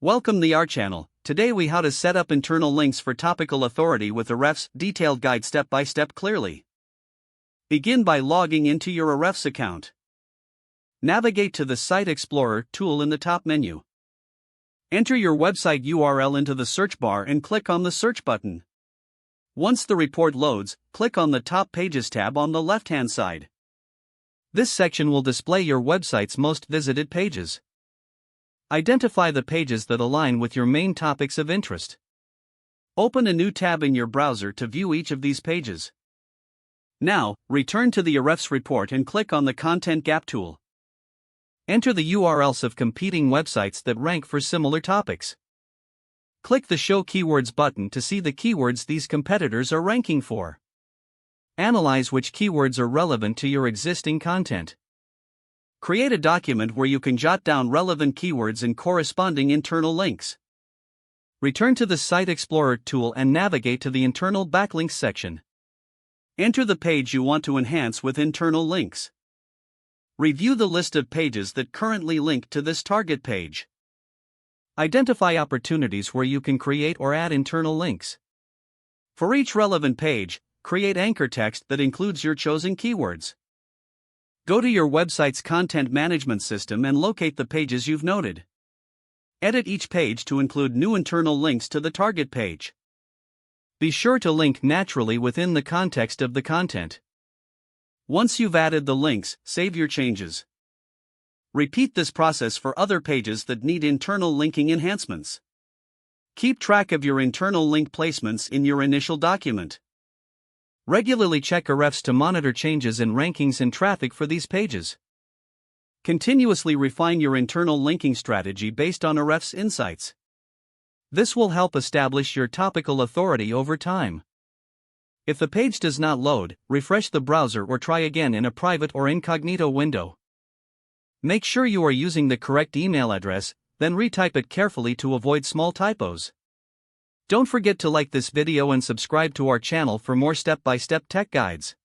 Welcome to our channel. Today we how to set up internal links for Topical Authority with Ahrefs, detailed guide step by step clearly. Begin by logging into your Ahrefs account. Navigate to the Site Explorer tool in the top menu. Enter your website URL into the search bar and click on the search button. Once the report loads, click on the Top Pages tab on the left-hand side. This section will display your website's most visited pages. Identify the pages that align with your main topics of interest. Open a new tab in your browser to view each of these pages. Now, return to the Ahrefs report and click on the Content Gap tool. Enter the URLs of competing websites that rank for similar topics. Click the Show Keywords button to see the keywords these competitors are ranking for. Analyze which keywords are relevant to your existing content. Create a document where you can jot down relevant keywords and corresponding internal links. Return to the Site Explorer tool and navigate to the Internal Backlinks section. Enter the page you want to enhance with internal links. Review the list of pages that currently link to this target page. Identify opportunities where you can create or add internal links. For each relevant page, create anchor text that includes your chosen keywords. Go to your website's content management system and locate the pages you've noted. Edit each page to include new internal links to the target page. Be sure to link naturally within the context of the content. Once you've added the links, save your changes. Repeat this process for other pages that need internal linking enhancements. Keep track of your internal link placements in your initial document. Regularly check Ahrefs to monitor changes in rankings and traffic for these pages. Continuously refine your internal linking strategy based on Ahrefs insights. This will help establish your topical authority over time. If the page does not load, refresh the browser or try again in a private or incognito window. Make sure you are using the correct email address, then retype it carefully to avoid small typos. Don't forget to like this video and subscribe to our channel for more step-by-step tech guides.